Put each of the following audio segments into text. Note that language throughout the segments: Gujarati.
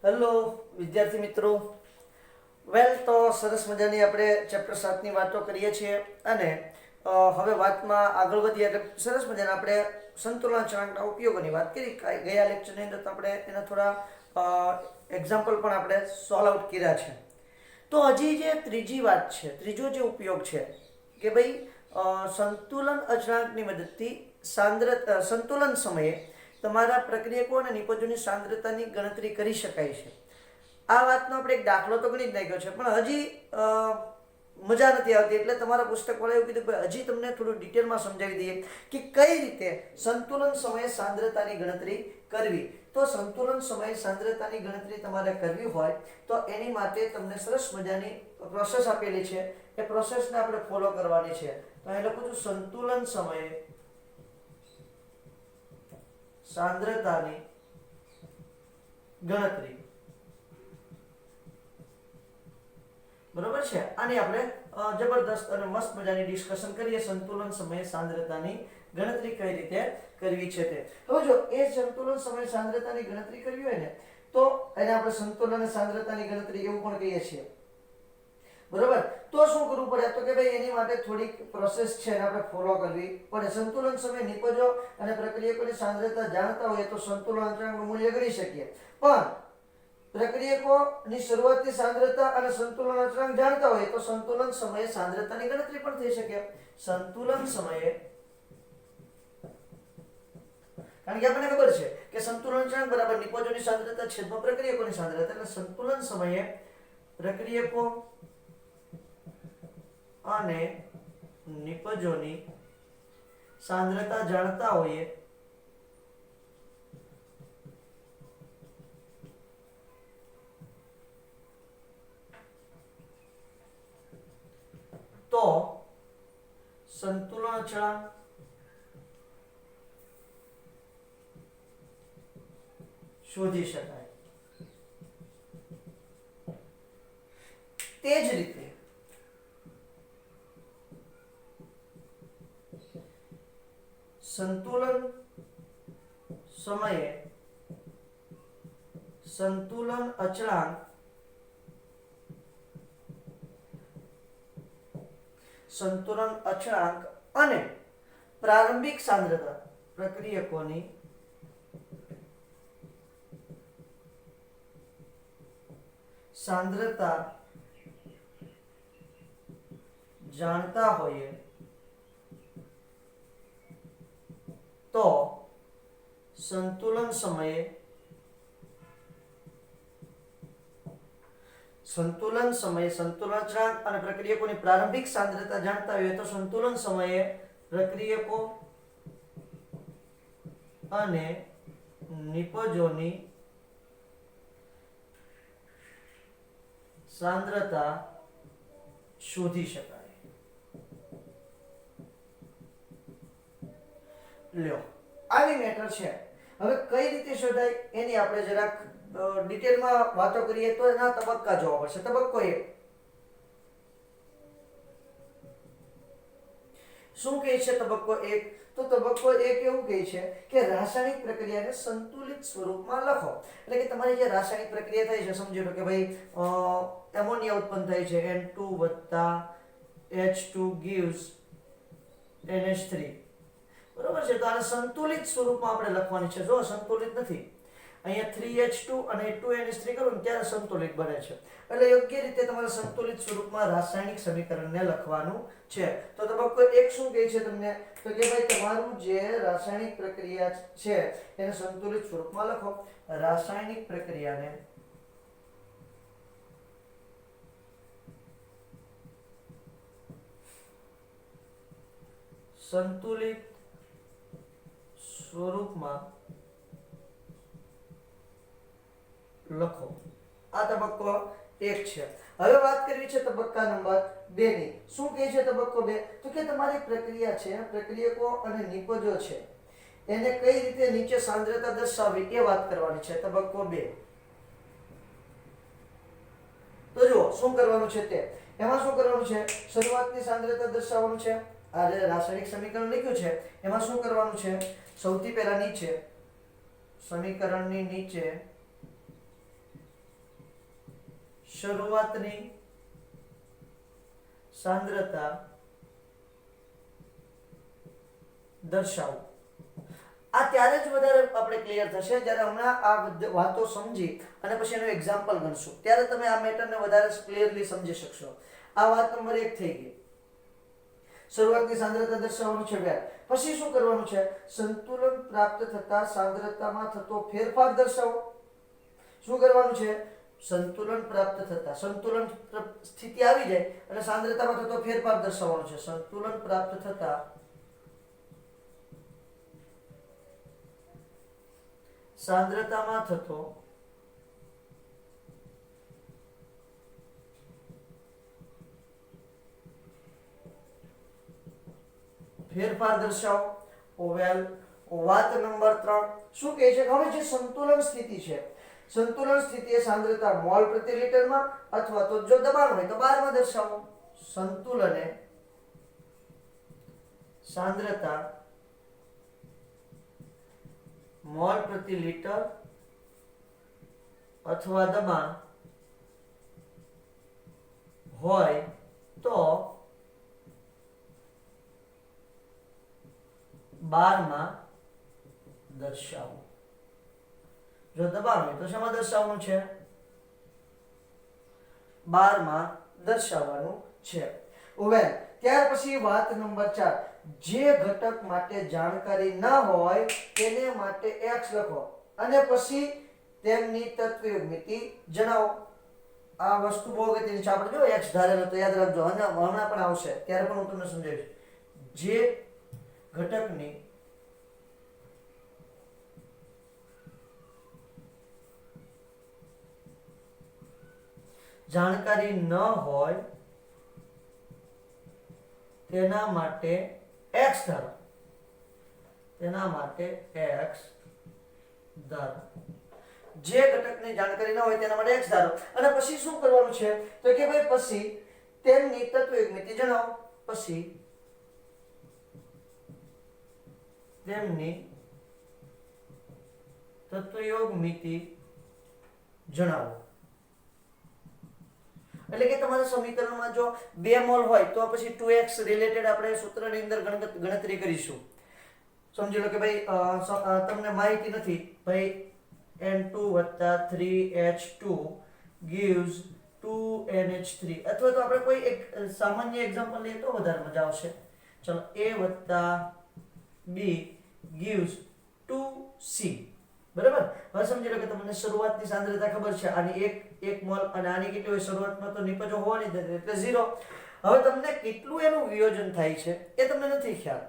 હેલો વિદ્યાર્થી મિત્રો, વેલ તો સરસ મજાની આપણે ચેપ્ટર 7 ની વાતો કરીએ છીએ અને હવે વાતમાં આગળ વધીએ એટલે સરસ મજાના આપણે સંતુલન અચળાંકના ઉપયોગોની વાત કરી. ગયા લેક્ચરની અંદર તો આપણે એના થોડા એક્ઝામ્પલ પણ આપણે સોલ્વ આઉટ કર્યા છે. તો હજી જે ત્રીજી વાત છે, ત્રીજો જે ઉપયોગ છે કે ભાઈ સંતુલન અચળાંકની મદદથી સંતુલન સમયે તમારા પ્રક્રિયકો અને નિપજોની સાંદ્રતાની ગણતરી કરી શકાય છે. આ વાતનો આપણે એક દાખલો તો ગણી જ નાખ્યો છે, પણ હજી મજા નથી આવતી એટલે તમારા પુસ્તકવાળાએ એવું કીધું કે હજી તમને થોડું ડિટેલમાં સમજાવી દઈએ કે કઈ રીતે સંતુલન સમયે સાંદ્રતાની ગણતરી કરવી. તો સંતુલન સમયે સાંદ્રતાની ગણતરી તમારે કરવી હોય તો એની માટે તમને સરસ મજાની પ્રોસેસ આપેલી છે. એ પ્રોસેસને આપણે ફોલો કરવાની છે. તો અહીં લખું છું સંતુલન સમયે સાંદ્રતાની ગણતરી. બરોબર છે. આની આપણે જબરદસ્ત અને મસ્ત મજાની ડિસ્કશન કરીએ. સંતુલન સમયે સાંદ્રતાની ગણતરી કઈ રીતે કરવી છે તે. હવે જો એ સંતુલન સમયે સાંદ્રતાની ગણતરી કરવી હોય ને તો એને આપણે સંતુલન અને સાંદ્રતાની ગણતરી એવું પણ કહીએ છીએ. બરોબર. તો શું કરવું પડે? તો કે ભાઈ એની માટે થોડીક પ્રોસેસ છે એને આપણે ફોલો કરવી પડે. સંતુલન સમયે નિપજો અને પ્રક્રિયકોની સાંદ્રતા જાણતા હોય તો સંતુલન અચળાંકનું મૂલ્ય ગણી શકીએ. પણ પ્રક્રિયકોની શરૂઆતની સાંદ્રતા અને સંતુલન અચળાંક જાણતા હોય તો સંતુલન સમયે સાંદ્રતાની ગણતરી પણ થઈ શકે. સંતુલન સમયે, કારણ કે આપણને ખબર છે કે સંતુલન અચળાંક બરાબર નિપજોની સાંદ્રતા છેદમાં પ્રક્રિયકોની સાંદ્રતા. એટલે સંતુલન સમયે પ્રક્રિયકો અને નિપજોની સાંદ્રતા જાણતા હોઈએ તો સંતુલન અચળાંક શોધી શકાય. તે જ રીતે સંતુલન સમયે સંતુલન અચળાંક અને પ્રારંભિક સાંદ્રતા પ્રક્રિયકોની સાંદ્રતા જાણતા હોઈએ તો સંતુલન સમયે સંતુલન અચળાંક અને પ્રક્રિયકોની પ્રારંભિક સાંદ્રતા જાણતા હોઈએ તો સંતુલન સમયે પ્રક્રિયકો અને નિપજોની સાંદ્રતા શોધી શકાય. લ્યો, આવી મેટર છે. હવે કઈ રીતે શોધાય એની આપણે જરાક ડિટેલમાં વાતો કરીએ તો એના તબક્કા જોવા પડશે. તબક્કો 1 શું કહે છે? તબક્કો 1 તો તબક્કો 1 એવું કહે છે કે રાસાયણિક પ્રક્રિયાને સંતુલિત સ્વરૂપમાં લખો. એટલે કે તમારી જે રાસાયણિક પ્રક્રિયા થાય છે, સમજી લો કે ભાઈ એમોનિયા ઉત્પન્ન થાય છે, N2 + H2 gives NH3. બરોબર છે. તો આને સંતુલિત સ્વરૂપમાં આપણે લખવાની છે. જો સંતુલિત નથી, અહીંયા 3H2 અને 2NH3 કરો ને ત્યારે સંતુલિત બને છે. એટલે યોગ્ય રીતે તમારે સંતુલિત સ્વરૂપમાં રાસાયણિક સમીકરણને લખવાનું છે. તો તબક્કો 1 શું કહે છે તમને? તો કે ભાઈ તમારું જે રાસાયણિક પ્રક્રિયા છે એને સંતુલિત સ્વરૂપમાં લખો. રાસાયણિક પ્રક્રિયાને સંતુલિત સ્વરૂપમાં લખો. આ તબક્કો 1 છે. હવે વાત કરવી છે તબક્કા નંબર 2 ની. શું કહે છે તબક્કો 2? તો કે તમારી પ્રક્રિયા છે, પ્રક્રિયકો અને નિપજો છે, એને કઈ રીતે નીચે સાંદ્રતા દર્શાવવી એ વાત કરવાની છે. તબક્કો 2. તો જો શું કરવાનું છે તે. એમાં શું કરવાનું છે? શરૂઆતની સાંદ્રતા દર્શાવવાનું છે. આ જે રાસાયણિક સમીકરણ લખ્યું છે એમાં શું કરવાનું છે? સૌથી પહેલા નીચે સમીકરણની નીચે શરૂઆતની સાંદ્રતા દર્શાવો. આ ત્યારે જ વધારે આપણે ક્લિયર થશે જ્યારે હમણાં આ વાતો સમજી અને પછી એનું એક્ઝામ્પલ ગણશું, ત્યારે તમે આ મેટરને વધારે ક્લિયરલી સમજી શકશો. આ વાત નંબર 1 થઈ ગઈ. શરૂઆતની સાંદ્રતા દર્શાવવાનું છે વ્યાસ. પછી શું કરવાનું છે? સંતુલન પ્રાપ્ત થતા સાંદ્રતામાં થતો ફેરફાર દર્શાવો. શું કરવાનું છે? સંતુલન પ્રાપ્ત થતા, સંતુલન સ્થિતિ આવી જાય અને સાંદ્રતામાં થતો ફેરફાર દર્શાવવાનો છે. સંતુલન પ્રાપ્ત થતા સાંદ્રતામાં થતો ફેરફાર દર્શાવો. ઓવેલ વાત નંબર 3 શું કહે છે? હવે જે સંતુલન સ્થિતિ છે, સંતુલન સ્થિતિ એ સાંદ્રતા મોલ પ્રતિ લિટરમાં અથવા તો જો દબાણ હોય તો બારમાં દર્શાવો. સંતુલને સાંદ્રતા મોલ પ્રતિ લિટર અથવા દબાણ હોય તો 12 માં દર્શાવો. જો દબાણ હોય તો શેમાં દર્શાવવાનું છે? 12 માં દર્શાવવાનું છે. ઓવેલ ત્યાર પછી વાત નંબર 4, જે ઘટક માટે જાણકારી ના હોય તેને માટે x લખો અને પછી તેમની તત્વીય મિતિ જણાવો. આ વસ્તુ બહુ અગત્યની છે. આપણે જો x ધારેલો તો યાદ રાખજો, અને હમણાં પણ આવશે ત્યારે પણ હું તમને સમજાવીશ. જે ઘટકની જાણકારી ન હોય તેના માટે x ધારો, તેના માટે x ધારો. જે ઘટકની જાણકારી ન હોય તેના માટે x ધારો અને પછી શું કરવાનું છે? તો કે ભાઈ પછી તેમની તત્વીય મિતિ જણાવો. પછી તેમની તત્વયોગ મિતિ જણાવો. એટલે કે તમારા સમીકરણમાં જો 2 મોલ હોય તો પછી 2x રિલેટેડ આપણે સૂત્રની અંદર ગણતરી કરીશું. સમજી લો કે ભાઈ તમને માહિતી નથી, ભાઈ N2 + 3H2 gives 2NH3, અથવા તો આપણે કોઈ એક સામાન્ય એક્ઝામ્પલ લઈએ તો વધારે મજા આવશે. ચલો, A + B gives 2C. બરાબર? હવે સમજી લો કે તમને શરૂઆતની સાંદ્રતા ખબર છે, આની 1 મોલ અને આની કેટલી હોય? શરૂઆતમાં તો નિપજો હોવાની જ નથી એટલે 0. હવે તમને કેટલું એનું વિયોજન થાય છે એ તમને નથી ખ્યાલ.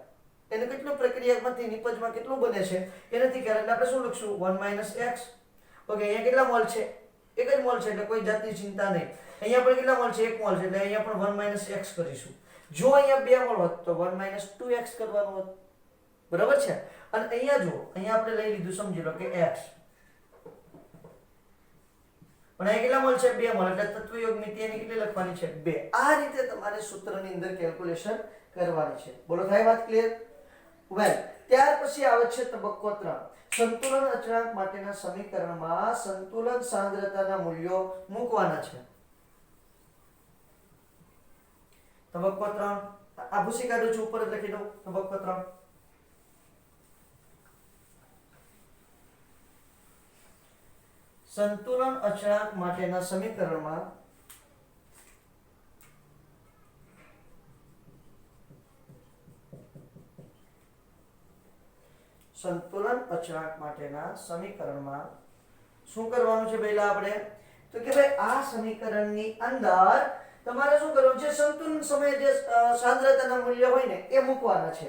એને કેટલું પ્રક્રિયામાંથી નિપજમાં કેટલું બને છે એ નથી ખ્યાલ. એટલે આપણે શું લખશું? 1 - x. ઓકે, અહીંયા કેટલા મોલ છે? 1 જ મોલ છે એટલે કોઈ જાતની ચિંતા નહીં. અહીંયા પણ કેટલા મોલ છે? 1 મોલ છે એટલે અહીંયા પણ 1 - x કરીશું. જો અહીંયા 2 મોલ હોત તો 1 - 2x કરવાનું હોત. બરાબર છે? અને અહીંયા જો અહીંયા આપણે લઈ લીધું, સમજી લો કે x, પણ અહીંયા કેટલા મોલ છે? 2 મોલ એટલે તત્વયોગ મિતિ એની કેટલી લખવાની છે? 2. આ રીતે તમારે સૂત્રની અંદર કેલ્ક્યુલેશન કરવાની છે. બોલો, થાય વાત ક્લિયર? વેલ ત્યાર પછી આવે છે તબક્કો 3. સંતુલન અચળાંક માટેના સમીકરણમાં સંતુલન સાંદ્રતાના મૂલ્યો મૂકવાના છે. તબક્કો 3 આ ભૂસી કાઢું છું, ઉપર જ લખી દઉં. તબક્કો 3 સંતુલન અચળાંક માટેના સમીકરણમાં સંતુલન અચળાંક માટેના સમીકરણમાં શું કરવાનું છે પહેલા આપણે? તો કે ભાઈ આ સમીકરણની અંદર તમારે શું કરવાનું છે? સંતુલન સમયે જે સાંદ્રતાના મૂલ્ય હોય ને એ મૂકવાના છે.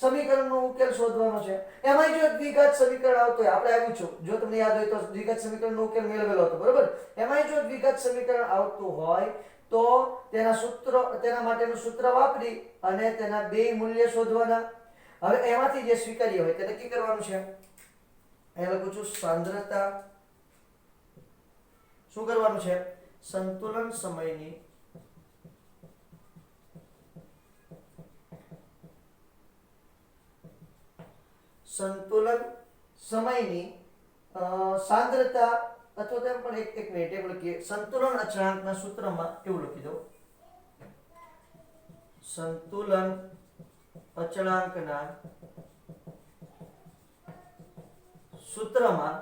સમીકરણનો ઉકેલ શોધવાનો છે. એમાં જો દ્વિઘાત સમીકરણ આવતો હોય, આપણે આવ્યું છે, જો તમને યાદ હોય તો દ્વિઘાત સમીકરણનો ઉકેલ મેળવેલો હતો. બરોબર? એમાં જો દ્વિઘાત સમીકરણ આવતું હોય તો તેના માટેનું સૂત્ર વાપરી અને તેના બે મૂલ્ય શોધવાના. હવે એમાંથી જે સ્વીકાર્ય હોય તે નક્કી કરવાનું છે. અહીંયા લખું છું સાંદ્રતા. શું કરવાનું છે? સંતુલન સમયની સાંદ્રતા અથવા તો એમ પણ એક મિનિટ એવું લખીએ, સંતુલન અચળાંકના સૂત્રમાં એવું લખી દો, સંતુલન અચળાંકના સૂત્રમાં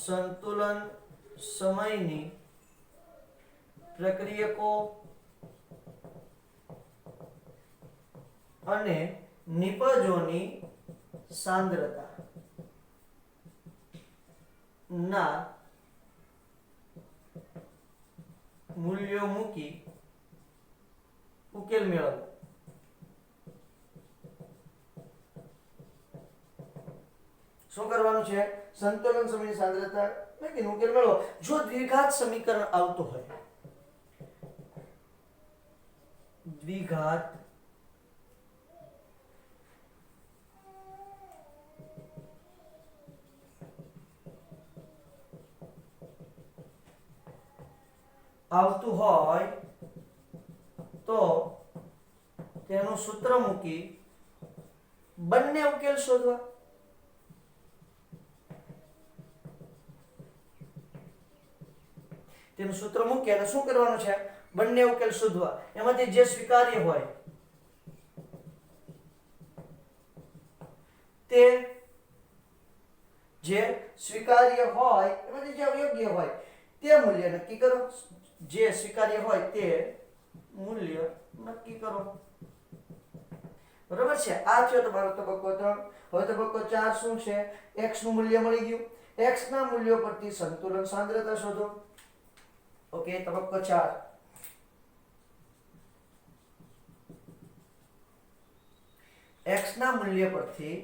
સંતુલન સમયની પ્રક્રિયકો અને નિપજોની સાંદ્રતા ના મૂલ્યો મૂકી ઉકેલ મેળવો. શું કરવાનું છે? સંતુલન સમયની સાંદ્રતા લખીને ઉકેલ મેળવો. જો દ્વિઘાત સમીકરણ આવતું હોય, દ્વિઘાત આવતું હોય તો તેનું સૂત્ર મૂકી બંને ઉકેલ શોધવા. તેનું સૂત્ર મૂકી અને શું કરવાનું છે? બંને ઉકેલ શોધવા. એમાંથી જે સ્વીકાર્ય હોય તે, જે સ્વીકાર્ય હોય એમાંથી જે અયોગ્ય હોય તે મૂલ્ય નક્કી કરો. જે સ્વીકાર્ય હોય તે મૂલ્ય નક્કી કરો. બરોબર છે? આ થયો તમારો તબક્કો 3. હવે તબક્કો 4 શું છે? x નું મૂલ્ય મળી ગયું. x ના મૂલ્યો પરથી સંતુલન સાંદ્રતા શોધો. ઓકે, તબક્કો 4. x ના મૂલ્ય પરથી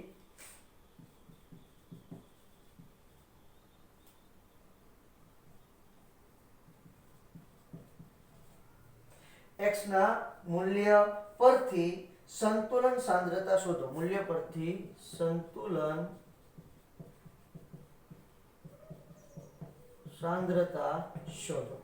x ના મૂલ્ય પરથી સંતુલન સાંદ્રતા શોધો. મૂલ્ય પરથી સંતુલન સાંદ્રતા શોધો.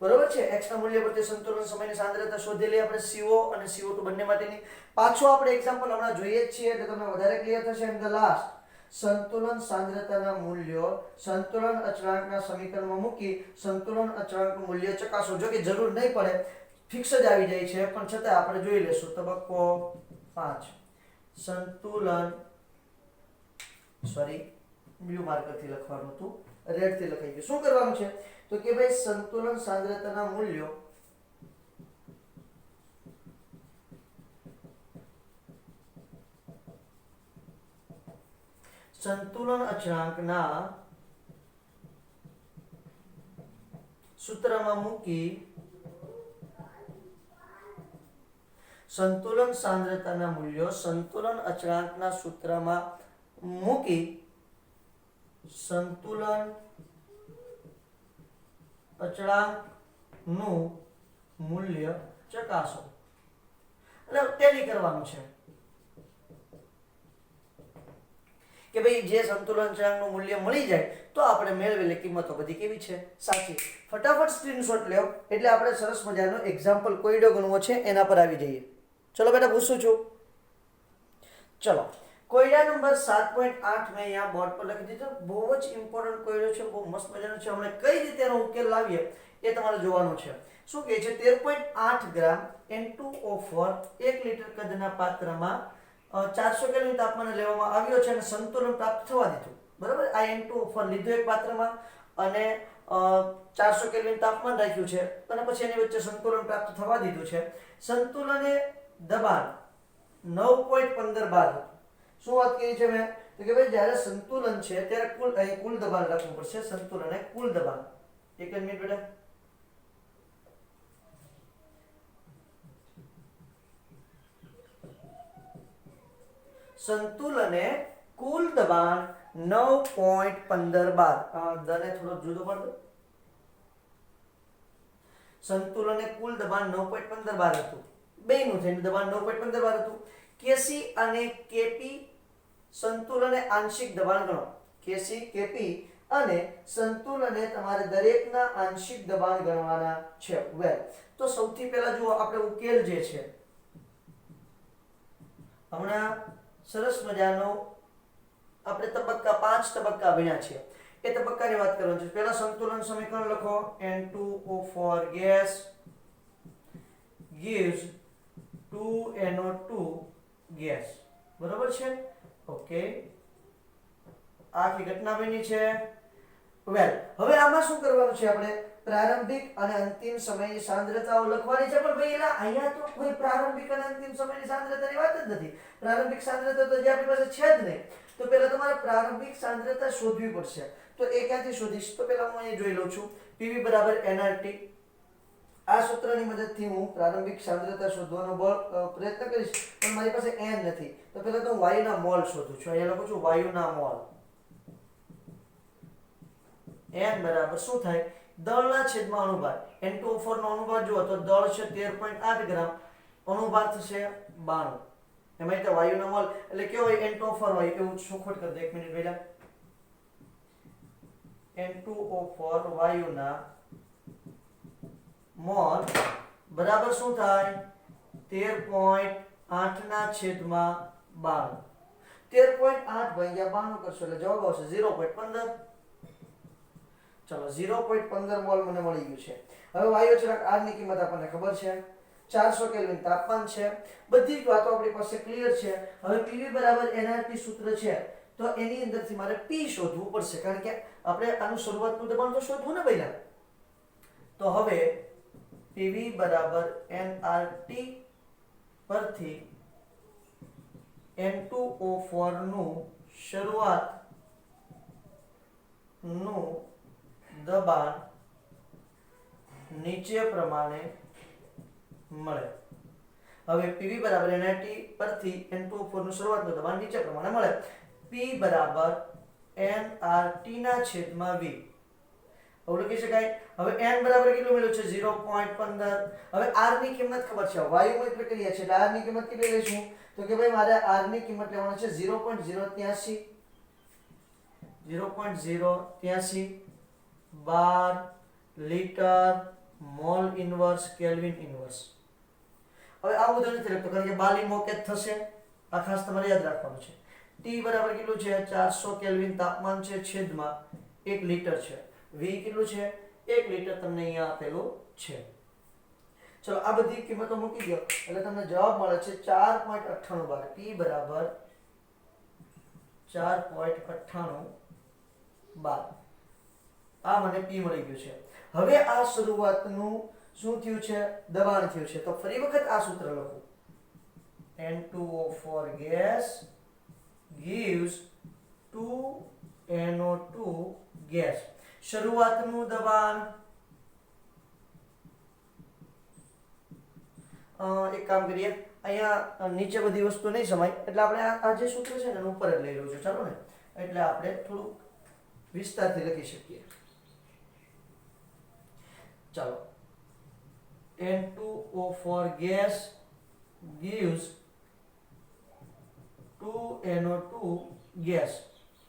બરોબર છે? x ના મૂલ્ય પરથી સંતુલન સમયની સાંદ્રતા શોધેલી આપણે CO અને CO2 બંને માટેની. પાછો આપણે એક્ઝામ્પલ હમણાં જોઈએ જ છીએ એટલે તમને વધારે ક્લિયર થશે. એન્ડ ધ લાસ્ટ, સંતુલન સાંદ્રતાના મૂલ્યો સંતુલન અચળાંકના સમીકરણમાં મૂકી સંતુલન અચળાંકનું મૂલ્ય ચકાસો. જો કે જરૂર નહીં પડે, ફિક્સ જ આવી જાય છે, પણ છતાં આપણે જોઈ લેશું. તબક્કો 5, સંતુલન, સોરી બ્લુ માર્કર થી લખવાનું હતું, રેડ થી લખાઈ ગયું. શું કરવાનું છે? તો કે ભાઈ સંતુલન સાંદ્રતાના મૂલ્યો સંતુલન અચળાંકના સૂત્રમાં મૂકી સંતુલન સાંદ્રતાના મૂલ્યો સંતુલન અચળાંકના સૂત્રમાં મૂકી સંતુલન અચળાંકનું મૂલ્ય ચકાસો. એટલે ટેલી કરવાનું છે કે ભાઈ જે સંતુલન અચળાંકનું મૂલ્ય મળી જાય તો આપણે મેળવેલી કિંમતો બધી કેવી છે? સાચી. ફટાફટ સ્ક્રીનશોટ લ્યો એટલે આપણે સરસ મજાનો એક્ઝામ્પલ કોયડો ગણવો છે એના પર આવી જઈએ. ચલો બેટા પૂછું છું. ચલો, કોયડા નંબર 7.8 મેં અહીંયા બોર્ડ પર લખી દીધો. બહુ જ ઇમ્પોર્ટન્ટ કોયડો છે, બહુ મસ્ત મજાનો છે. હમણાં કઈ રીતે એનો ઉકેલ લાવીએ એ તમારે જોવાનું છે. શું કહે છે? 13.8 ગ્રામ N2O4 1 લીટર કદના પાત્રમાં 400 કેલ્વિન તાપમાને લેવામાં આવ્યો છે અને સંતુલન પ્રાપ્ત થવા દીધું. બરાબર? આ N2O4 લીધો એક પાત્રમાં અને 400 કેલ્વિન તાપમાન રાખ્યું છે અને પછી એની વચ્ચે સંતુલન પ્રાપ્ત થવા દીધું છે. સંતુલને દબાણ 9.15 બાર હતું. શું વાત કરી છે મેં? તો કે ભાઈ જ્યારે સંતુલન છે ત્યારે કુલ દબાણ રાખવું પડશે. સંતુલન કુલ દબાણ, એક જ મિનિટ બેટા. સંતુલને કુલ દબાણ 9.15 બાર. દને થોડો જુદો પાડ દો. સંતુલને કુલ દબાણ 9.15 બાર હતું. બેયનું થઈને દબાણ 9.15 બાર હતું. કેસી અને કેપી સંતુલને આંશિક દબાણ ગણો. કેસી કેપી અને સંતુલને તમારે દરેકના આંશિક દબાણ ગણવાના છે. વેલ, તો સૌથી પહેલા જુઓ આપણે ઉકેલ જે છે હમણાં સરસ મજાનો આપણે તબક્કા 5 તબક્કા ભણ્યા છે એ તબક્કાની વાત કરવાની છે. પહેલા સંતુલન સમીકરણ લખો. N2O4 gas gives 2NO2 gas. બરોબર છે? ઓકે, આખી ઘટના બની છે. વેલ, હવે આમાં શું કરવાનું છે? આપણે પ્રારંભિક અને અંતિમ સમયની સાંદ્રતાઓ લખવાની છે. પણ ભાઈ એલા અહીંયા તો કોઈ પ્રારંભિક અને અંતિમ સમયની સાંદ્રતાની વાત જ નથી. પ્રારંભિક સાંદ્રતા તો જે આપણી પાસે છે જ નહીં. તો પહેલા તમારે પ્રારંભિક સાંદ્રતા શોધવી પડશે. તો એ ક્યાંથી શોધીશ? તો પહેલા હું અહીં જોઈ લઉં છું. PV = nRT. આ સૂત્રની મદદથી હું પ્રારંભિક સાંદ્રતા શોધવાનો પ્રયત્ન કરીશ, પણ મારી પાસે n નથી. તો પહેલા તો હું વાયુના મોલ શોધું છું. અહીંયા લખું છું વાયુના મોલ. n બરાબર શું થાય? દળના છેદમાં અણુભાર. N2O4 નો અણુભાર જુઓ તો દળ છે 13.8 ગ્રામ, અણુભાર થશે 92. એમાં તો વાયુના મોલ એટલે કેવો હોય? N2O4 હોય એવું ચોખવટ કરી દો. 1 મિનિટ પહેલા N2O4 વાયુના મોલ બરાબર શું થાય? 13.8 ના છેદમાં 92. 13.8 ભાગ્યા 92 કરશો એટલે જવાબ આવશે 0.15. ચલો 0.15 મોલ મને મળી ગયું છે. હવે વાયુ ચલાક R ની કિંમત આપણને ખબર છે. 400 કેલ્વિન તાપમાન છે. બધી જ વાતો આપણી પાસે ક્લિયર છે. હવે PV = nRT સૂત્ર છે, તો એની અંદરથી મારે P શોધવું પડશે, કારણ કે આપણે આનું શરૂઆતનું દબાણ તો શોધવું ને પહેલા. તો હવે PV = nRT પરથી N2O4 નું શરૂઆતનું દબાણ નીચે પ્રમાણે મળે. હવે PV = nRT પરથી N2O4 નું શરૂઆતનું દબાણ નીચે પ્રમાણે મળે. P = nRT ના છેદમાં V. હવે લખી શકાય. હવે n બરાબર કેટલું મળ્યું છે? 0.15. હવે r ની કિંમત ખબર છે, વાયુમય પ્રક્રિયા છે એટલે r ની કિંમત કેટલી લઈશું? તો કે ભાઈ મારે r ની કિંમત લેવાની છે 0.083 bar litre mole inverse kelvin inverse. હવે આ બધું નથી લખતો કારણ કે બાલી મોકેટ થશે. આ ખાસ તમારે યાદ રાખવાનું છે. T બરાબર કેટલું છે? 400 કેલ્વિન તાપમાન છે છેદમાં 1 લીટર છે. V કેટલું છે? 1 લીટર તમને અહીંયા આપેલું છે. ચલો આ બધી કિંમતો મૂકી દો એટલે તમને જવાબ મળે છે 4.98 બાર. P બરાબર 4.98 બાર. આ મને P મળી ગયું છે. હવે આ શરૂઆતનું શું થયું છે? દબાણ થયું છે. તો ફરી વખત આ સૂત્ર લખું. N2O4 gas gives 2NO2 gas. શરૂઆતનું દબાણ એક કામ કરીએ, અહીંયા નીચે બધી વસ્તુ નહીં સમાય એટલે આપણે આ જે સૂત્ર છે ને એનું ઉપર જ લઈ લઉં છું. ચાલો ને, એટલે આપણે થોડું વિસ્તારથી લખી શકીએ. ચાલો, N2O4 gas gives 2NO2 gas.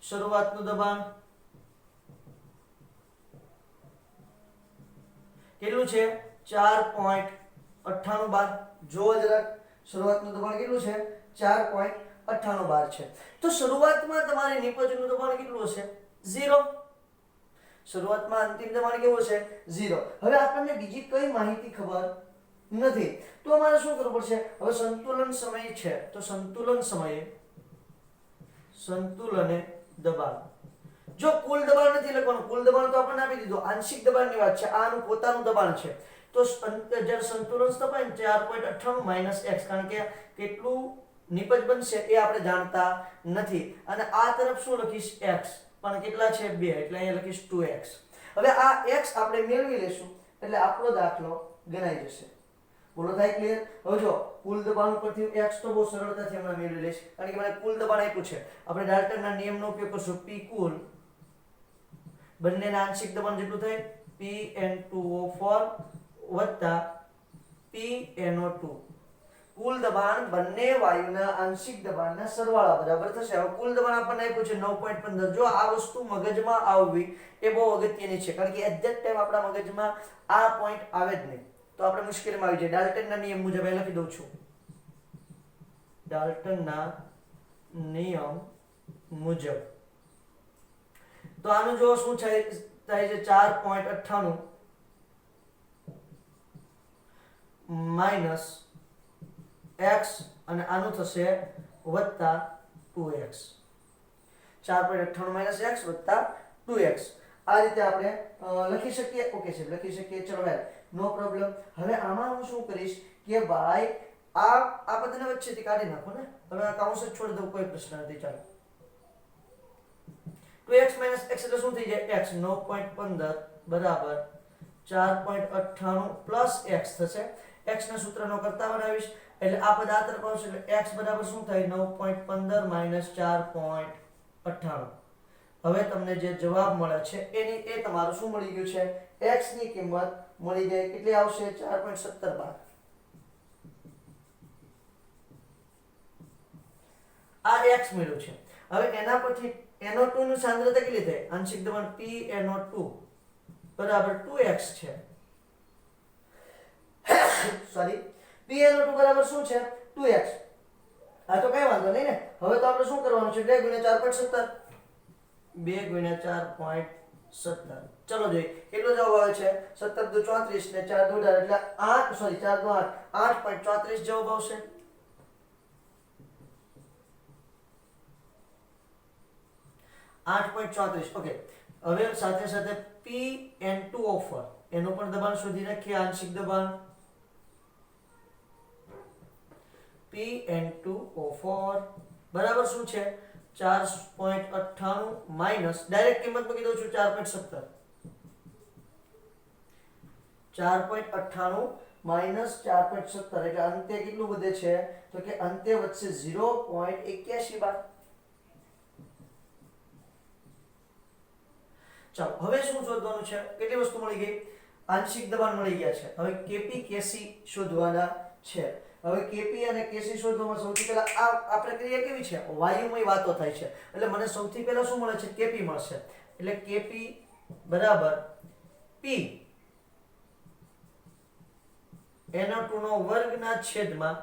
શરૂઆતનું દબાણ કેટલું છે? 4.98 બાર. જો જરાક શરૂઆતનું દબાણ કેટલું છે? 4.98 બાર છે. તો શરૂઆતમાં તમારી નિપજનું દબાણ કેટલું હશે? 0. શરૂઆતમાં અંતિમ દબાણ કેવું છે? 0. હવે આપણને બીજી કઈ માહિતી ખબર નથી, તો અમારે શું કરવું પડશે? હવે સંતુલન સમય છે તો સંતુલન સમયે સંતુલને દબાણ. જો કુલ દબાણ નથી લખવાનું, કુલ દબાણ તો આપણને આપી દીધું, આંશિક દબાણની વાત છે. આનું પોતાનું દબાણ છે. તો જ્યારે સંતુલન સ્થપાય 4.98 - x, કારણ કે કેટલું નિપજ બનશે એ આપણે જાણતા નથી. અને આ તરફ શું લખીશ? x, પણ કેટલા છે? 2, એટલે અહીંયા લખીશ 2x. હવે આ x આપણે મેળવી લેશું એટલે આપણો દાખલો ગણાઈ જશે. બોલો થાય ક્લિયર? હવે જો કુલ દબાણ પરથી x તો બહુ સરળતાથી હમણાં મેળવી લઈશ, કારણ કે મને કુલ દબાણ આપ્યું છે. આપણે ડાલ્ટનના નિયમનો ઉપયોગ કરશું. P કુલ બંનેના આંશિક દબાણ જેટલું થાય PN2O4 વત્તા PNO2. કુલ દબાણ બંને વાયુના આંશિક દબાણના સરવાળા બરાબર થશે. હવે કુલ દબાણ આપણને આપ્યું છે 9.15. જો આ વસ્તુ મગજમાં આવવી એ બહુ અગત્યની છે, કારણ કે એક્ઝેક્ટ ટાઈમ આપણા મગજમાં આ પોઈન્ટ આવે જ નહીં તો આપણે મુશ્કેલીમાં આવી જાય. ડાલ્ટનના નિયમ મુજબ લખી દઉં છું. ડાલ્ટનના નિયમ મુજબ. તો આનું જો શું થાય છે 4.98 માઈનસ x અને આનું થશે વત્તા 2x. 4.98 માઈનસ x વત્તા 2x. આ રીતે આપણે લખી શકીએ. ઓકે છે, લખી શકીએ. ચલો ભાઈ, નો પ્રોબ્લેમ. હવે આમાં હું શું કરીશ કે ભાઈ આ બધાને વચ્ચેથી કાઢી નાખો ને. હવે આ કૌંસ જ છોડી દઉં, કોઈ પ્રશ્ન નથી. ચાલો, 2x - x એટલે શું થઈ જાય? x 9.15 બરાબર 4.98 પ્લસ x થશે. x ના સૂત્રનો કરતા બનાવીશ એટલે આ પદ આ તરફ આવશે એટલે x બરાબર શું થાય? 9.15 માઈનસ 4.98. હવે તમને જે જવાબ મળે છે એ તમારું શું મળી ગયું છે? x ની કિંમત મળી ગઈ. કેટલી આવશે? 4.17. આ x મળ્યું છે. હવે એના પછી NO2 ની સાંદ્રતા કેટલી થાય? આંશિક દબાણ PNO2 બરાબર 2x છે. સોરી, PNO2 બરાબર શું છે? 2x. આ તો કઈ વાંધો નહીં ને. હવે તો આપણે શું કરવાનું છે? 2 * 4.17. 2 * 4.17. ચલો જોઈએ કેટલો જવાબ આવે છે. 17 × 2 = 34 ને 4 × 2 = એટલે 8. સોરી, 4 × 8 8.34 જવાબ આવશે. ઓકે. હવે સાથે સાથે PN2O4 એનું પણ દબાણ શોધી નાખીએ. આંશિક દબાણ PN2O4 બરાબર શું છે? 4.98 માઈનસ ડાયરેક્ટ કિંમત મૂકી દઉં છું 4.17. 4.98 માઈનસ 4.17 એટલે અંતે કેટલું વધે છે? તો કે અંતે વધશે 0.81 બાર. ચાલો, હવે શું શોધવાનું છે? કેટલી વસ્તુ મળી ગઈ? આંશિક દબાણ મળી ગયા છે. હવે Kp Kc શોધવાના છે. હવે Kp અને Kc શોધવામાં સૌથી પહેલા આ પ્રક્રિયા કેવી છે? વાયુમય વાતો થાય છે. એટલે મને સૌથી પહેલા શું મળે છે? Kp મળશે. એટલે Kp બરાબર P NO2 નો વર્ગ ના છેદમાં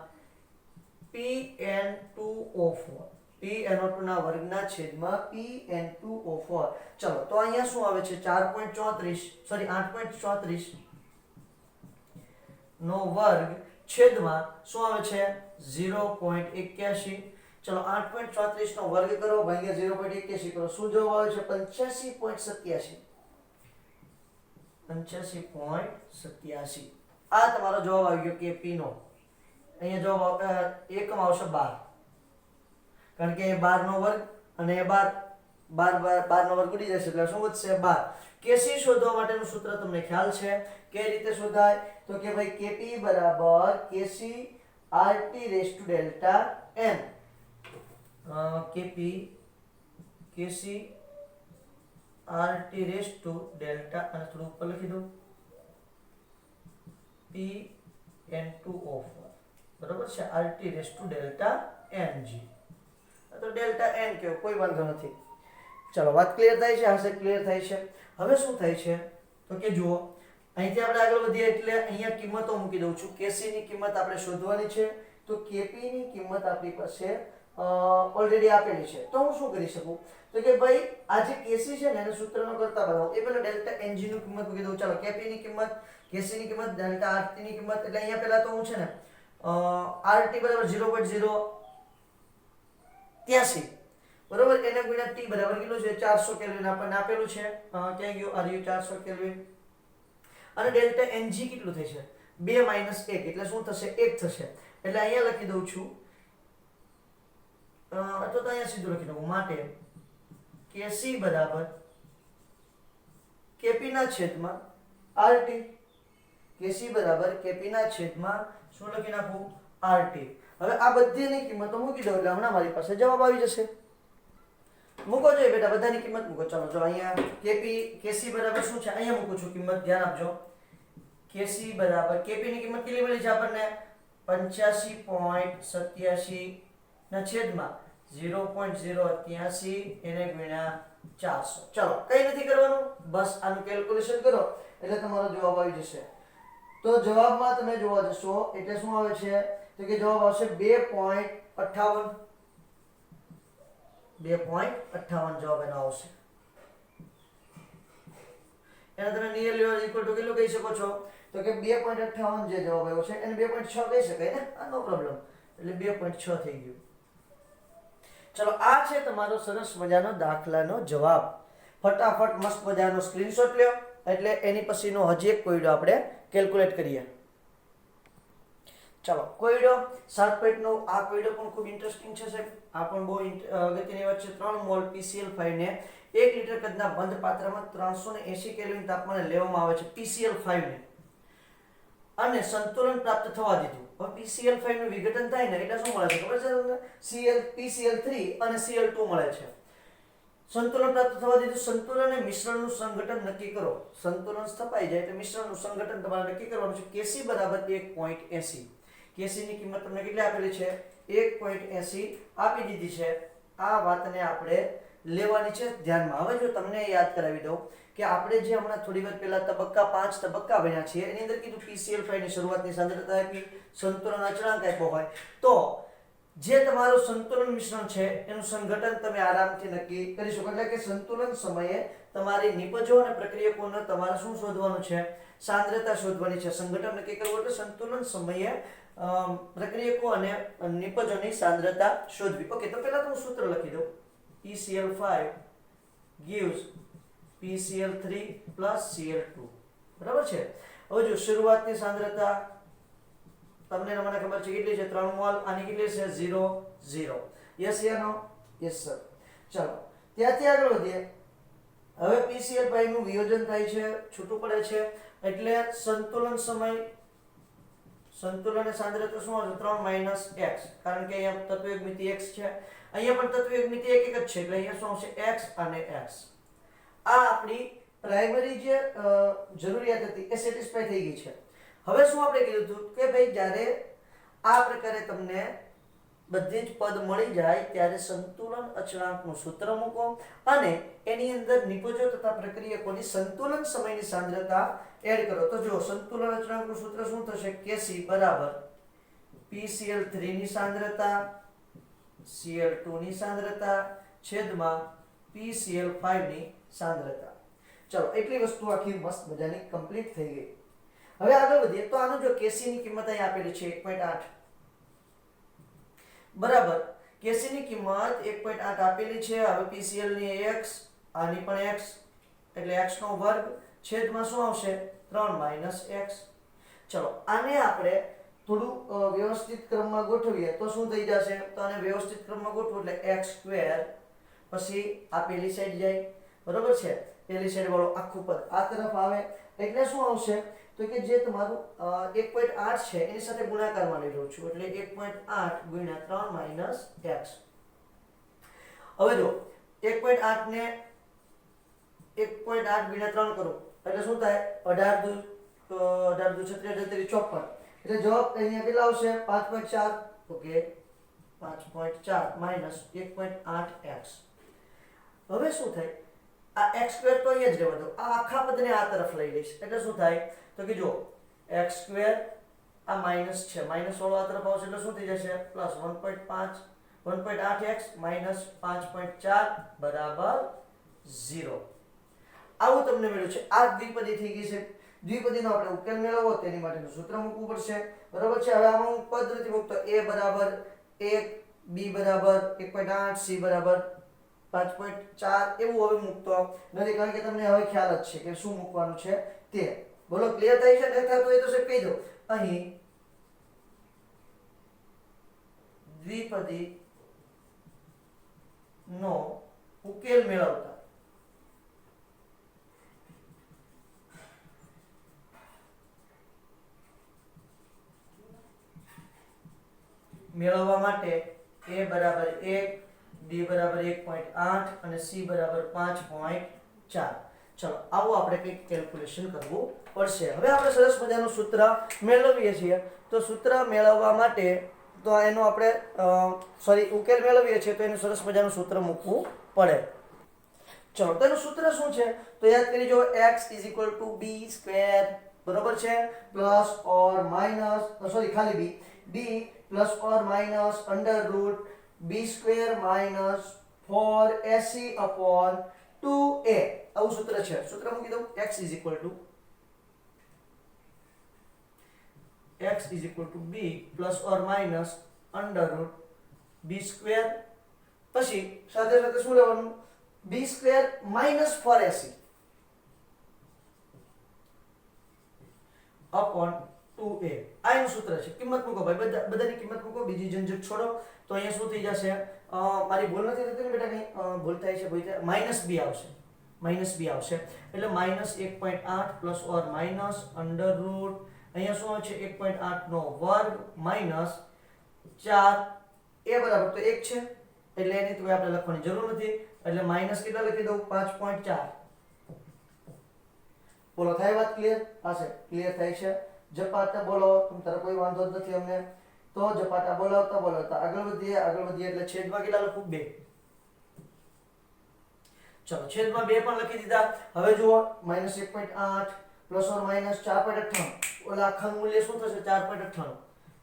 PN2O4. PNO2 ના વર્ગના છેદમાં PN2O4. ચલો, તો અહીંયા શું આવે છે? 8.34 નો વર્ગ છેદમાં શું આવે છે? 0.81. ચલો, 8.34 નો વર્ગ કરો ભાગ્યા 0.81 કરો. શું જવાબ આવે છે? 85.87. 85.87. આ તમારો જવાબ આવી ગયો Kp નો. અહીંયા જવાબ એકમ આવશે 12. કારણ કે 12 નો વર્ગ અને 12 નો વર્ગ ઉડી જશે એટલે શું વધશે? 12. Kc શોધવા માટેનું સૂત્ર તમને ખ્યાલ છે. કઈ રીતે શોધાય? તો કે ભાઈ Kp બરાબર Kc RT raise to delta n. Kp Kc RT raise to delta અને થોડું ઉપર લખી દો PN2O4 બરાબર છે. RT raise to delta ng. તો ડેલ્ટા n કયો, કોઈ વાંધો નથી. ચલો, વાત ક્લિયર થાય છે? હશે ક્લિયર થાય છે. હવે શું થાય છે તો કે જુઓ, અહીંથી આપણે આગળ વધીએ એટલે અહીંયા કિંમતો મૂકી દઉં છું. Kc ની કિંમત આપણે શોધવાની છે. તો Kp ની કિંમત આપણી પાસે ઓલરેડી આપેલી છે. તો હું શું કરી શકું? તો કે ભાઈ આ જે Kc છે ને એને સૂત્રનો કરતા બનાવો. એ પહેલા ડેલ્ટા ng ની કિંમત મૂકી દઉં. ચાલો, Kp ની કિંમત, Kc ની કિંમત, ડેલ્ટા RT ની કિંમત. એટલે અહીંયા પહેલા તો હું છે ને RT બરાબર 0.083 બરોબર. એને ગુણ્યા T બરાબર કેટલું છે? 400 કેલ્વિન આપણને આપેલું છે. ક્યાં ગયું? આર્યુ 400 કેલ્વિન. અને ડેલ્ટા ng કેટલું થશે? 2 - 1 એટલે શું થશે? 1 થશે. એટલે અહીંયા લખી દઉં છું અથવા તો અહીંયા સીધું લખી દઉં. માટે Kc બરાબર Kp ના છેદમાં RT. Kc બરાબર Kp ના છેદમાં શું લખી નાખું? RT. હવે આ બધીની કિંમતો મૂકી દો એટલે હમણાં મારી પાસે જવાબ આવી જશે. મૂકો જોઈએ બેટા, બધાની કિંમત મૂકો. ચાલો, જો અહીંયા Kc બરાબર શું છે? અહીંયા મૂકું છું કિંમત, ધ્યાન આપજો. Kc બરાબર Kp ની કિંમત કેટલી મળી છે આપણને? 85.87 ના છેદમાં 0.083 એને ગુણ્યા 400. ચલો, કઈ નથી કરવાનું, બસ આનું કેલ્ક્યુલેશન કરો એટલે તમારો જવાબ આવી જશે. તો જવાબમાં તમે જોવા જશો એટલે શું આવે છે? તો કે જવાબ આવશે 2.58. 2.58 જવાબ એનો આવશે. એને તમે નિયરલી ઓર ઇક્વલ ટુ કેટલું કહી શકો છો? તો કે 2.58 જે જવાબ આવ્યો છે એને 2.6 કહી શકાય ને, આ નો પ્રોબ્લેમ. એટલે 2.6 થઈ ગયું. ચલો, આ છે તમારો સરસ મજાનો દાખલાનો જવાબ. ફટાફટ મસ્ત મજાનો સ્ક્રીનશોટ લ્યો, એટલે એની પછીનો હજી એક કોયડો આપણે કેલ્ક્યુલેટ કરીએ. ચલો, કોયડો 7.9. આ કોયડો પણ ખૂબ ઇન્ટરેસ્ટિંગ છે સાહેબ. આ પણ બહુ અગત્યની વાત છે. 3 મોલ PCl5 ને 1 લીટર કદના બંધ પાત્રમાં 380 કેલ્વિન તાપમાને લેવામાં આવે છે. PCl5 ને અને સંતુલન પ્રાપ્ત થવા દીધું. હવે PCl5 નું વિઘટન થાય ને એટલે શું મળે છે ખબર છે તમને? PCl3 અને Cl2 મળે છે. સંતુલન પ્રાપ્ત થવા દીધું. સંતુલન અને મિશ્રણનું સંઘટન નક્કી કરો. સંતુલન સ્થપાઈ જાય એટલે મિશ્રણનું સંઘટન તમારે નક્કી કરવાનું છે. Kc બરાબર 1.80. Kc ની કિંમત તમને કેટલી આપેલી છે? 1.80 આપી દીધી છે. આ વાતને આપણે લેવાની છે ધ્યાનમાં. હવે જો તમને યાદ કરાવી દઉં કે આપણે જે હમણાં થોડી વાર પહેલા તબક્કા 5 તબક્કા ભણ્યા છીએ એની અંદર કીધું PCl5 ની શરૂઆતની સાંદ્રતા આપી, સંતુલન અચળાંક આપ્યો હોય તો જે તમારું સંતુલન મિશ્રણ છે એનું સંઘટન તમે આરામથી નક્કી કરી શકો. એટલે કે સંતુલન સમયે તમારી નિપજો અને પ્રક્રિયકોને તમારે શું શોધવાનું છે? સાંદ્રતા શોધવાની છે. સંઘટન નક્કી કરવું એટલે સંતુલન સમયે પ્રક્રિયકો અને નિપજોની સાંદ્રતા શોધવી. ઓકે, તો પહેલા તો હું સૂત્ર લખી દઉં. PCl5 gives PCl3 plus Cl2. બરાબર છે. હવે જો શરૂઆતની સાંદ્રતા તમને મને ખબર છે કેટલી છે? 3 મોલ. આની કેટલી છે? 0 યસ યા નો? Yes sir. ચલો, ત્યાંથી આગળ વધીએ. હવે PCl5 નું વિયોજન થાય છે, છૂટું પડે છે એટલે સંતુલન સમય સંતુલન સાંદ્રતા શું આવશે? 3 - x. કારણ કે અહીંયા તત્વયુગ મિતિ x છે, અહીંયા પણ તત્વયુગ મિતિ એક જ છે એટલે અહીંયા શું આવશે? x અને x. આ આપણી પ્રાઇમરી જે જરૂરિયાત હતી એ સેટિસ્ફાઈ થઈ ગઈ છે. હવે શું આપણે કીધું હતું કે ભાઈ જ્યારે આ પ્રકારે તમને બધી જ પદ મળી જાય ત્યારે સંતુલન અચળાંકનું સૂત્ર મૂકો અને એની અંદર નિપજો તથા પ્રક્રિયકોની સંતુલન સમયની સાંદ્રતા એડ કરો. તો જો સંતુલન અચળાંકનું સૂત્ર શું થશે? Kc બરાબર PCl3 ની સાંદ્રતા Cl2 ની સાંદ્રતા છેદમાં PCl5 ની સાંદ્રતા. ચલો, એટલી વસ્તુ આખી મસ્ત મજાની કમ્પ્લીટ થઈ ગઈ. હવે આગળ વધીએ તો આનું જો Kc ની કિંમત અહીં આપેલી છે 1.8 બરાબર. Kc ની કિંમત 1.8 આપેલી છે. હવે PCl ની x, આની પણ x એટલે x નો વર્ગ છેદમાં શું આવશે? 3 - x. ચલો, આને આપણે થોડું વ્યવસ્થિત ક્રમમાં ગોઠવીએ તો શું થઈ જશે? તો આને વ્યવસ્થિત ક્રમમાં ગોઠવો એટલે x² પછી આ પેલી સાઈડ જાય. બરોબર છે? પેલી સાઈડ વાળો આખું પદ આ તરફ આવે એટલે શું આવશે? તો કે જે તમારું 1.8 છે એની સાથે ગુણાકારમાં લઈ લઉં છું એટલે 1.8 × 3 - x. હવે જો 1.8 ને 1.8 × 3 કરો એટલે શું થાય? 18 દુ 36 54. એટલે જવાબ અહીંયા કેટલા આવશે? 5.4. Okay, 5.4 - 1.8x. હવે શું થાય? આ x² તો અહીંયા જ રહેવા દો. આ આખા પદને આ તરફ લઈ લઈશ એટલે શું થાય? તો કે જો x² આ માઈનસ છે, માઈનસ વાળો આ તરફ આવશે એટલે શું થઈ જશે? પ્લસ 1.8x - 5.4 બરાબર 0. આવું તમને મળ્યું છે. આ દ્વિપદી થઈ ગઈ છે. દ્વિપદીનો આપણે ઉકેલ મેળવવો તેની માટેનું સૂત્ર મૂકવું પડશે. બરાબર છે? હવે આમાં હું પદ નથી મૂકતો. a બરાબર 1, b બરાબર 1.8, c બરાબર 5.4 એવું હવે મૂકતો નથી કારણ કે તમને હવે ખ્યાલ જ છે કે શું મૂકવાનું છે તે. બોલો, ક્લિયર થાય છે? નહીં થતું હોય તો સાહેબ કહી દો. અહીં દ્વિપદી નો ઉકેલ મેળવવા માટે a બરાબર 1, b બરાબર 1.8 અને c બરાબર 5.4. ચલો, આવું આપણે કંઈક કેલ્ક્યુલેશન કરવું પડશે. હવે આપણે સરસ મજાનું સૂત્ર મેળવીએ છીએ. તો સૂત્ર મેળવવા માટે તો એનો આપણે ઉકેલ મેળવીએ છીએ તો એનું સરસ મજાનું સૂત્ર મૂકવું પડે. ચલો, તો એનું સૂત્ર શું છે? તો યાદ કરી જો x = b². બરોબર છે? પ્લસ ઓર માઇનસ ખાલી b +or - √b² - 4ac upon 2a આવું સૂત્ર છે. સૂત્ર મૂકી દઉં x is equal to b plus or minus under root b square પછી સાથે સાથે શું લેવાનું b square minus 4ac upon 2a આ એનું સૂત્ર છે. કિંમત મૂકો ભાઈ, બધાની કિંમત મૂકો, બીજી ઝંઝટ છોડો. તો અહીંયા શું થઈ જશે, મારી ભૂલ નથી થતી ને બેટા, કઈ ભૂલ થાય છે માઈનસ b આવશે, એટલે minus 1.8 plus or minus under route અહીંયા શું છે 1.8 નો વર્ગ માઈનસ 4 a બરાબર તો 1 છે, એટલે એની તો આપણે લખવાની જરૂર નથી, એટલે માઈનસ કેટલા લખી દઉં 5.4. બોલો થાય વાત ક્લિયર? હા છે, ક્લિયર થાય છે. ઝપાટા બોલો, તમ તારે કોઈ વાંધો જ નથી અમને, તો ઝપાટા બોલાવતા આગળ વધીએ એટલે છેદમાં કેટલા લખું 2. ચલો છેદમાં 2 પણ લખી દીધા. હવે જુઓ -1.8 પ્લસ ઓર માઈનસ 4.98, ઓલા આખાનું મૂલ્ય શું થશે 4.98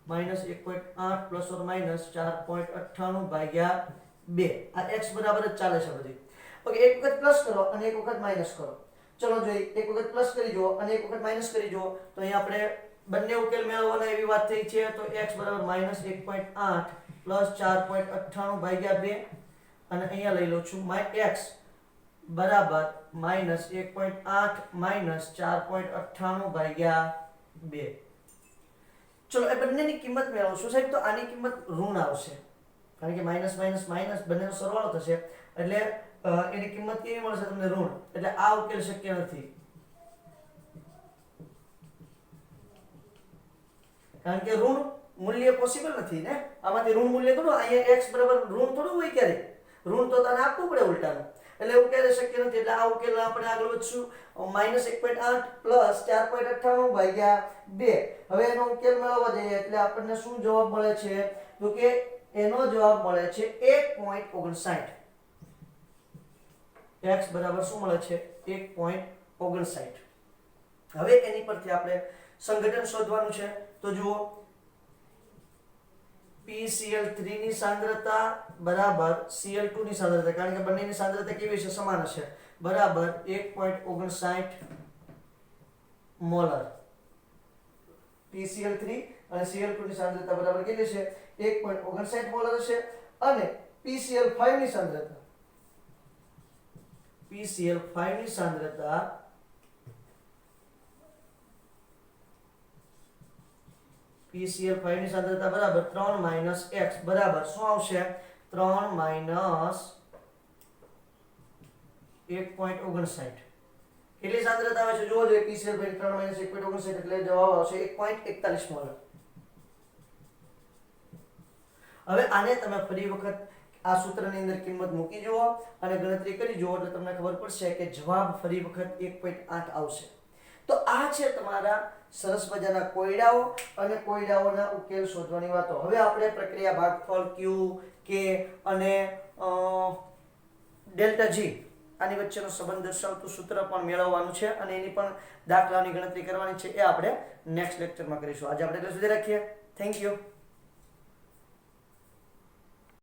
-1.8 પ્લસ ઓર માઈનસ 4.98 ભાગ્યા 2. આ x બરાબર જ ચાલે છે બધી. ઓકે, એક વખત પ્લસ કરો અને એક વખત માઈનસ કરો. ચલો જોઈ, એક વખત પ્લસ કરી જુઓ અને એક વખત માઈનસ કરી જુઓ, તો અહીંયા આપણે બંને ઉકેલ મેળવવાના એવી વાત થઈ છે. તો x બરાબર -1.8 પ્લસ 4.98 ભાગ્યા 2, અને અહીંયા લઈ લઉં છું x બરાબર -1.8 માઈનસ 4.98 ભાગ્યા 2. ચલો એ બંનેની કિંમત મેળવશું સાહેબ. તો આની કિંમત ઋણ આવશે, કારણ કે માઈનસ માઈનસ માઈનસ બંનેનો સરવાળો થશે, એટલે એની કિંમત કેવી મળશે તમને ઋણ, એટલે આ ઉકેલ શક્ય નથી, કારણ કે ઋણ મૂલ્ય પોસિબલ નથી ને. આમાંથી ઋણ મૂલ્ય થોડું, અહીંયા x બરાબર ઋણ થોડું હોય, ક્યારે ઋણ તો તને આપવું પડે ઉલટાનું, એટલે એવું ક્યારે શક્ય નથી. એટલે આ ઉકેલ આપણે આગળ વધશું -1.8 પ્લસ 4.98 ભાગ્યા 2. હવે એનો ઉકેલ મેળવવા જઈએ એટલે આપણને શું જવાબ મળે છે, તો કે એનો જવાબ મળે છે 1.59. x બરાબર શું મળે છે 1.59. હવે એની પરથી આપણે સંઘટન શોધવાનું છે. તો જુઓ PCl3 ની સાંદ્રતા બરાબર Cl2 ની સાંદ્રતા, કારણ કે બંનેની સાંદ્રતા કેવી છે સમાન હશે, બરાબર 1.59 મોલર. PCl3 અને Cl2 ની સાંદ્રતા બરાબર કેટલી છે 1.59 મોલર હશે, અને PCl5 ની સાંદ્રતા બરાબર 3 - x બરાબર શું આવશે 3 - 1.59. કેટલી સાંદ્રતા આવે છે જુઓ જોઈએ. PCl5 3 - 1.59 એટલે જવાબ આવશે 1.41 મોલર. હવે આને તમે ફરી વખત આ સૂત્રની અંદર કિંમત મૂકી જુઓ અને ગણતરી કરી જુઓ, એટલે તમને ખબર પડશે કે જવાબ ફરી વખત 1.8 આવશે. તો આ છે તમારા સરસ મજાના કોયડાઓ અને કોયડાઓના ઉકેલ શોધવાની વાતો. હવે આપણે પ્રક્રિયા ભાગફળ Q, K અને ડેલ્ટા G આની વચ્ચેનો સંબંધ દર્શાવતું સૂત્ર પણ મેળવવાનું છે, અને એની પણ દાખલાની ગણતરી કરવાની છે. એ આપણે નેક્સ્ટ લેક્ચરમાં કરીશું. આજે આપણે એટલે સુધી રાખીએ. Thank you.